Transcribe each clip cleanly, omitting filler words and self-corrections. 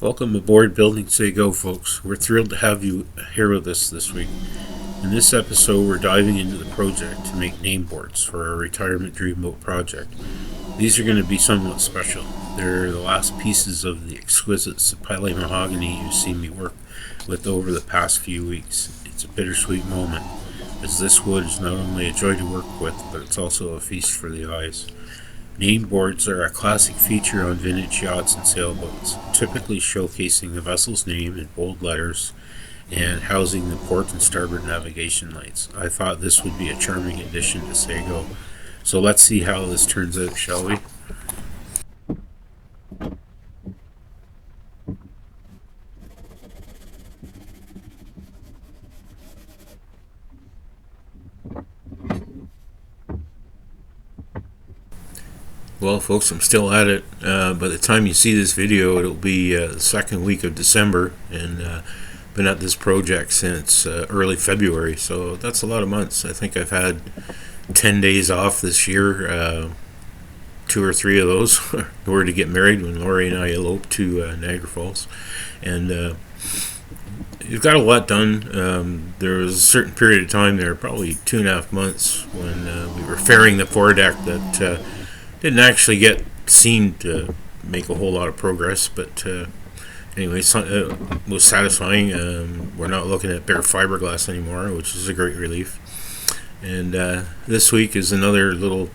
Welcome aboard Building Say Go, folks. We're thrilled to have you here with us this week. In this episode, we're diving into the project to make name boards for our retirement dreamboat project. These are going to be somewhat special. They're the last pieces of the exquisite Sapele mahogany you've seen me work with over the past few weeks. It's a bittersweet moment, as this wood is not only a joy to work with, but it's also a feast for the eyes. Name boards are a classic feature on vintage yachts and sailboats, typically showcasing the vessel's name in bold letters and housing the port and starboard navigation lights. I thought this would be a charming addition to Sago. So let's see how this turns out, shall we? Well, folks, I'm still at it. By the time you see this video, it'll be the second week of December, and been at this project since early February, so that's a lot of months. I think I've had 10 days off this year, 2 or 3 of those were to get married when Lori and I eloped to Niagara Falls, and you've got a lot done. There was a certain period of time there, probably 2.5 months, when we were fairing the foredeck that didn't actually get seen to make a whole lot of progress, but anyway, it was satisfying. We're not looking at bare fiberglass anymore, which is a great relief. And this week is another little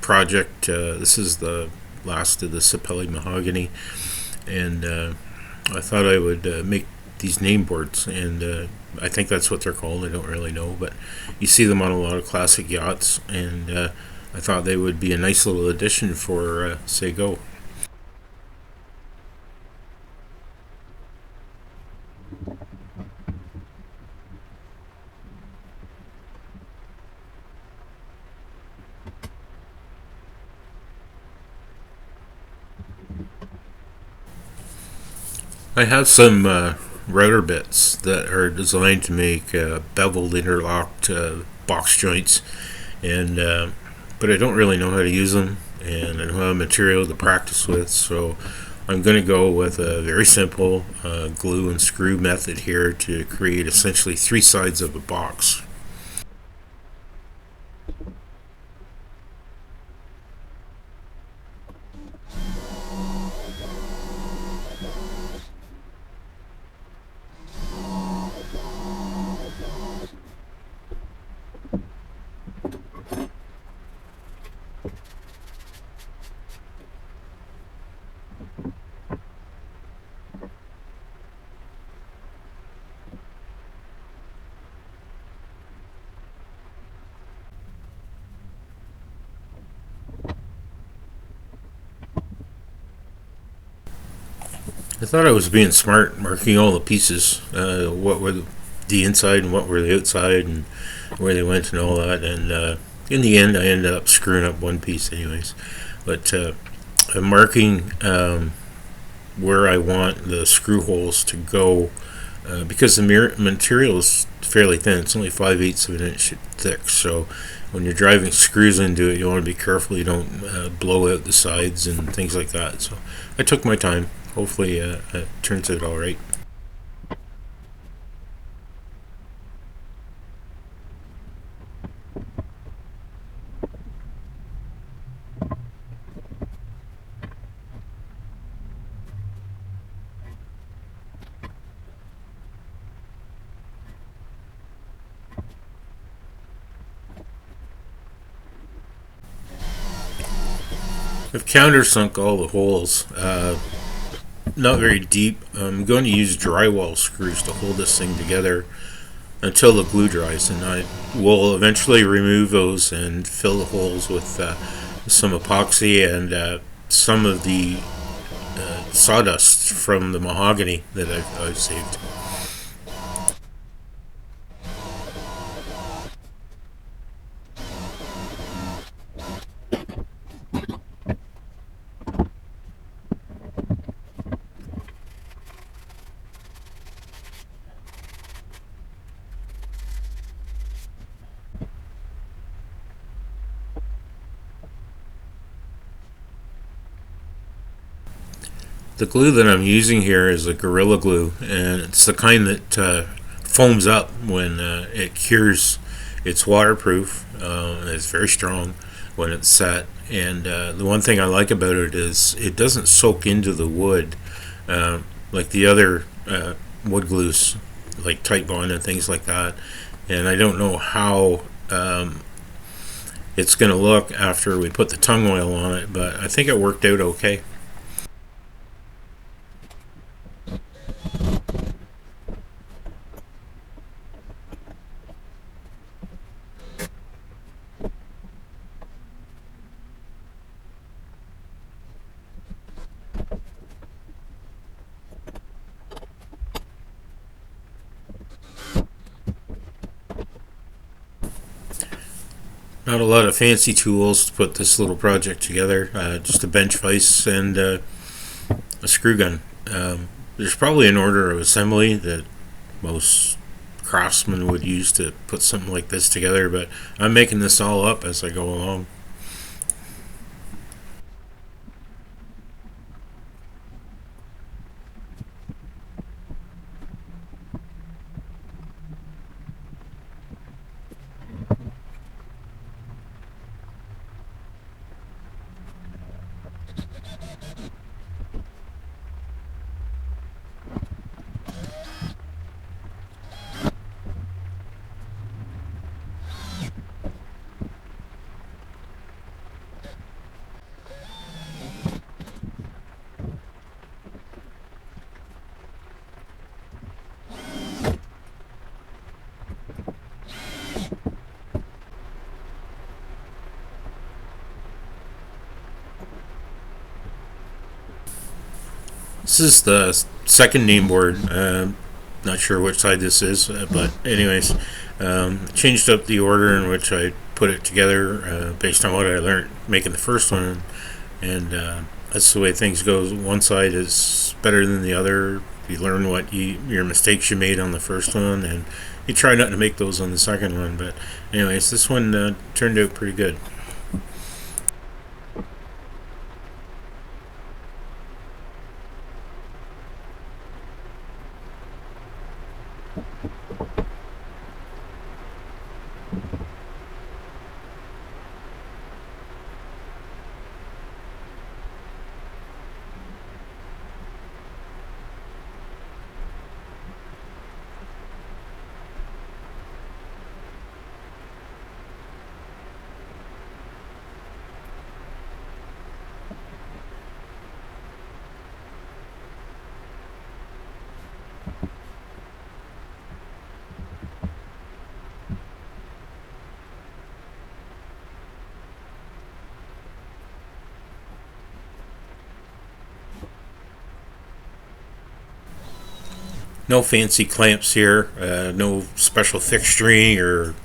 project. This is the last of the Sapele mahogany, and I thought I would make these name boards, and I think that's what they're called. I don't really know, but you see them on a lot of classic yachts, and I thought they would be a nice little addition for Say Go. I have some router bits that are designed to make beveled interlocked box joints, and but I don't really know how to use them, and I don't have material to practice with, so I'm going to go with a very simple glue and screw method here to create essentially 3 sides of a box. I thought I was being smart, marking all the pieces, what were the inside and what were the outside, and where they went and all that. And in the end, I ended up screwing up one piece, anyways. But I'm marking where I want the screw holes to go, because the material is fairly thin. It's only 5/8 of an inch thick, so when you're driving screws into it, you want to be careful you don't blow out the sides and things like that. So I took my time. Hopefully it turns out all right. I've countersunk all the holes. Not very deep. I'm going to use drywall screws to hold this thing together until the glue dries, and I will eventually remove those and fill the holes with some epoxy and some of the sawdust from the mahogany that I've saved. The glue that I'm using here is a Gorilla Glue, and it's the kind that foams up when it cures. It's waterproof. It's very strong when it's set. And the one thing I like about it is it doesn't soak into the wood like the other wood glues, like Type Bond and things like that. And I don't know how it's going to look after we put the tung oil on it, but I think it worked out okay. Not a lot of fancy tools to put this little project together. Just a bench vise and a screw gun. There's probably an order of assembly that most craftsmen would use to put something like this together, but I'm making this all up as I go along. This is the second name board. Not sure which side this is, but anyways, changed up the order in which I put it together based on what I learned making the first one, and that's the way things go. One side is better than the other. You learn what your mistakes you made on the first one, and you try not to make those on the second one. But anyways, this one turned out pretty good. No fancy clamps here, no special fixturing or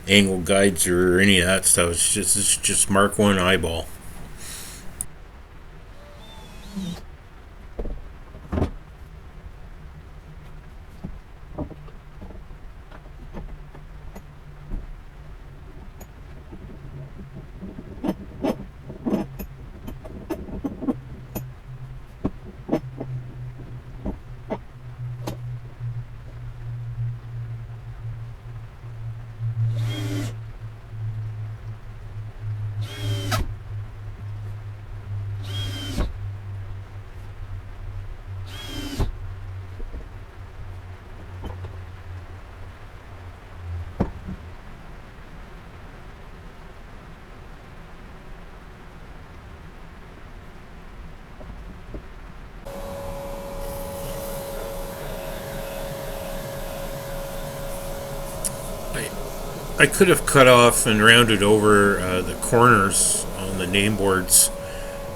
angle guides or any of that stuff. It's just Mark One eyeball. I could have cut off and rounded over the corners on the name boards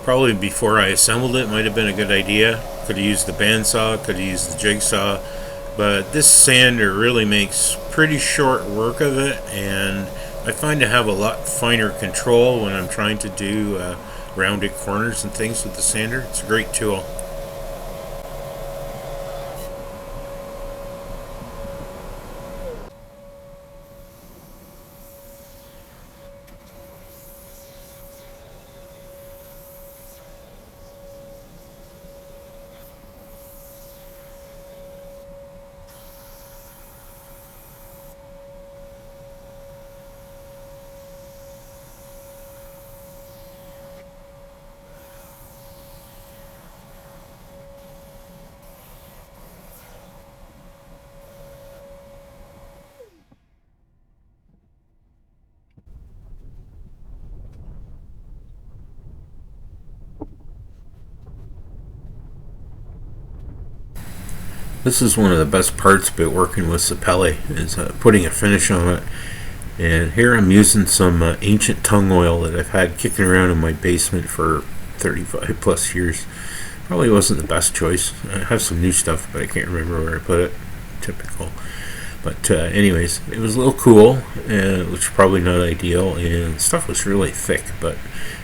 probably before I assembled it. Might have been a good idea. Could have used the bandsaw, could have used the jigsaw, but this sander really makes pretty short work of it, and I find to have a lot finer control when I'm trying to do rounded corners and things with the sander. It's a great tool. This is one of the best parts about working with Sapele, is putting a finish on it. And here I'm using some ancient tung oil that I've had kicking around in my basement for 35 plus years. Probably wasn't the best choice. I have some new stuff, but I can't remember where I put it. Typical. But anyways, it was a little cool, which is probably not ideal, and stuff was really thick, but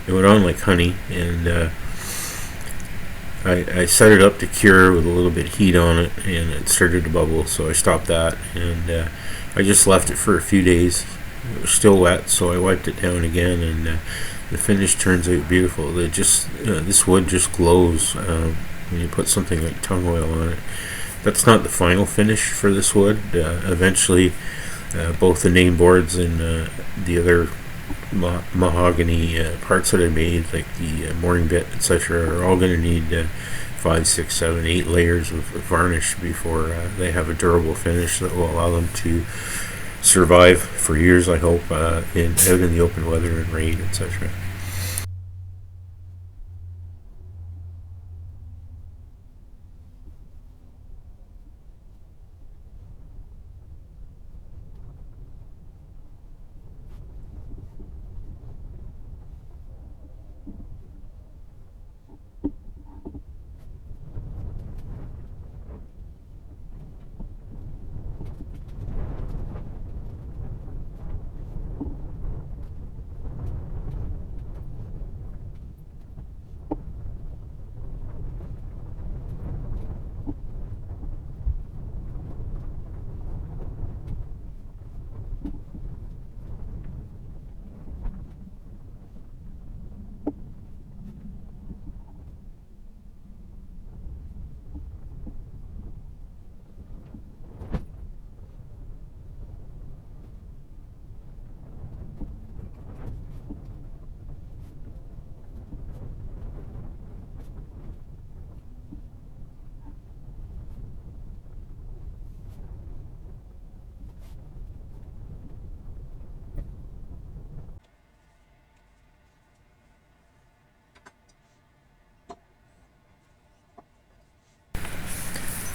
it went on like honey, and I set it up to cure with a little bit of heat on it, and it started to bubble, so I stopped that, and I just left it for a few days. It was still wet, so I wiped it down again, and the finish turns out beautiful. This wood just glows when you put something like tung oil on it. That's not the final finish for this wood. Eventually, both the name boards and the other mahogany parts that I made, like the mooring bit, etc., are all going to need 5, 6, 7, 8 layers of varnish before they have a durable finish that will allow them to survive for years, I hope, out in the open weather and rain, etc.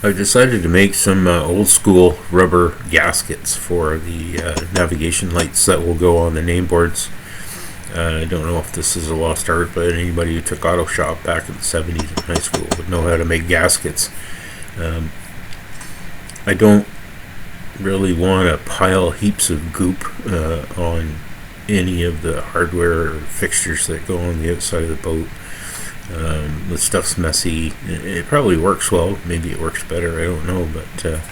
I've decided to make some old school rubber gaskets for the navigation lights that will go on the name boards. I don't know if this is a lost art, but anybody who took auto shop back in the 70s in high school would know how to make gaskets. I don't really want to pile heaps of goop on any of the hardware or fixtures that go on the outside of the boat. The stuff's messy. It probably works well. Maybe it works better. I don't know. But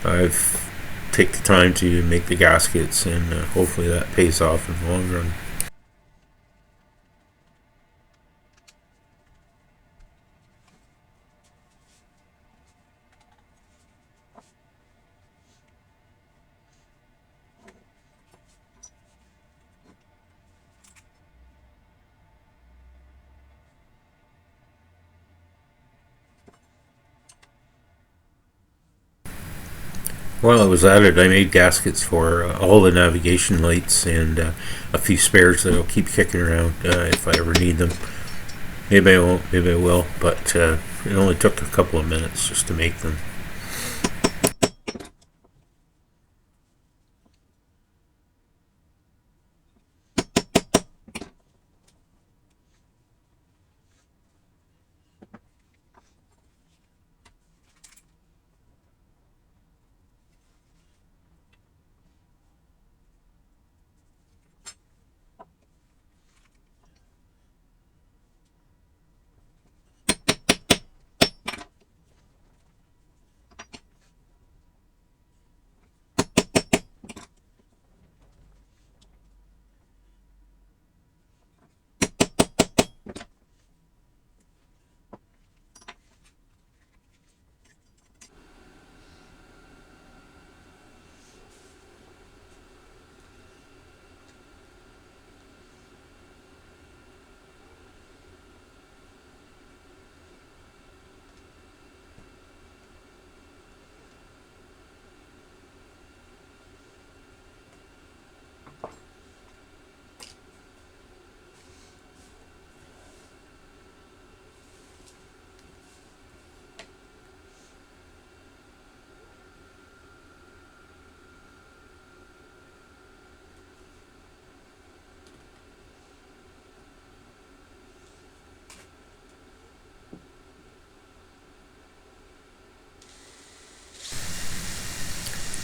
I've take the time to make the gaskets, and hopefully that pays off in the long run. While I was at it, I made gaskets for all the navigation lights and a few spares that I'll keep kicking around if I ever need them. Maybe I won't, maybe I will, but it only took a couple of minutes just to make them.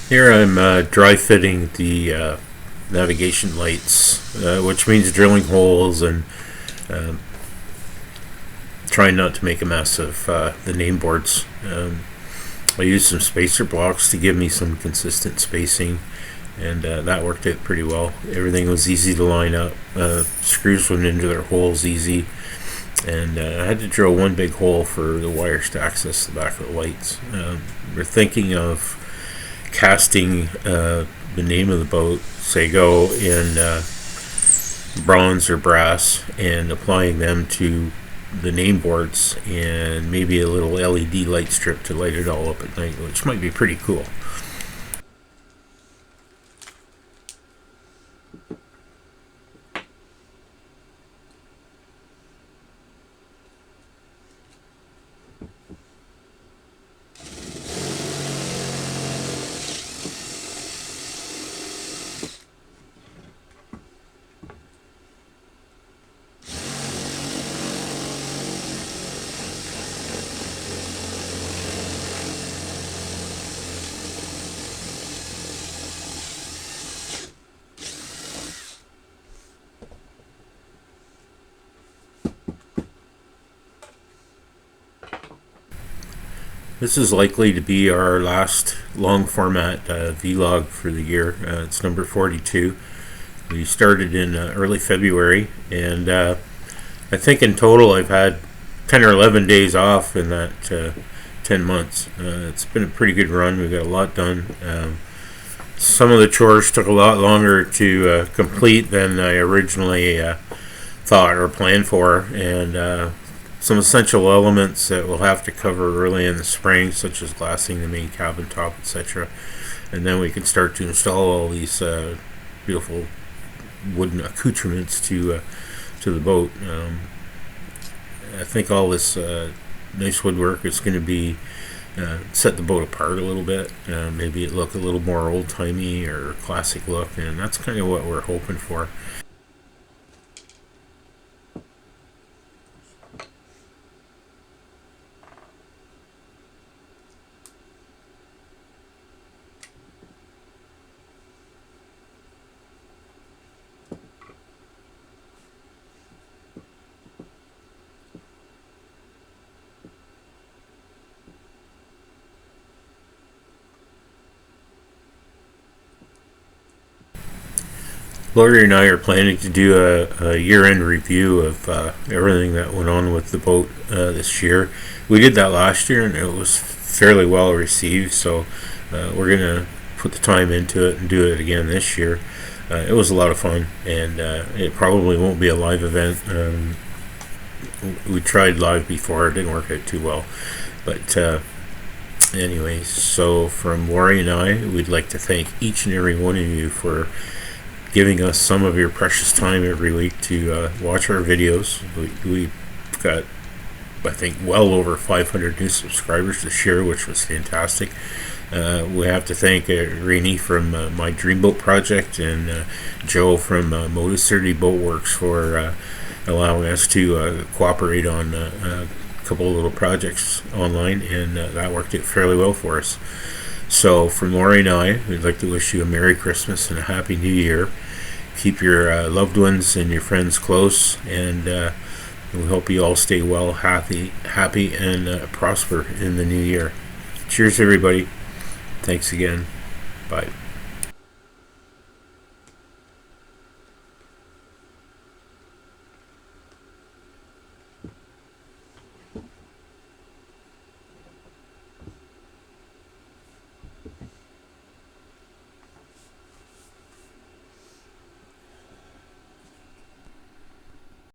Here I'm dry fitting the navigation lights, which means drilling holes and trying not to make a mess of the name boards. I used some spacer blocks to give me some consistent spacing, and that worked out pretty well. Everything was easy to line up. Screws went into their holes easy, and I had to drill one big hole for the wires to access the back of the lights. We're thinking of casting the name of the boat, Sago, in bronze or brass, and applying them to the name boards, and maybe a little LED light strip to light it all up at night, which might be pretty cool. This is likely to be our last long format vlog for the year. It's number 42. We started in early February, and I think in total I've had 10 or 11 days off in that 10 months. It's been a pretty good run. We got a lot done. Some of the chores took a lot longer to complete than I originally thought or planned for, and some essential elements that we'll have to cover early in the spring, such as glassing the main cabin top, etc. And then we can start to install all these beautiful wooden accoutrements to the boat. I think all this nice woodwork is going to be set the boat apart a little bit. Maybe it look a little more old-timey or classic look, and that's kind of what we're hoping for. Lori and I are planning to do a year-end review of everything that went on with the boat this year. We did that last year, and it was fairly well received, so we're going to put the time into it and do it again this year. It was a lot of fun, and it probably won't be a live event. We tried live before, it didn't work out too well. But anyway, so from Lori and I, we'd like to thank each and every one of you for giving us some of your precious time every week to watch our videos. We've got, I think, well over 500 new subscribers this year, which was fantastic. We have to thank Rainey from My Dreamboat Project and Joe from Modus 30 Boatworks for allowing us to cooperate on a couple of little projects online, and that worked out fairly well for us. So from Lori and I, we'd like to wish you a Merry Christmas and a Happy New Year. Keep your loved ones and your friends close, and we hope you all stay well, happy, and prosper in the new year. Cheers, everybody. Thanks again. Bye.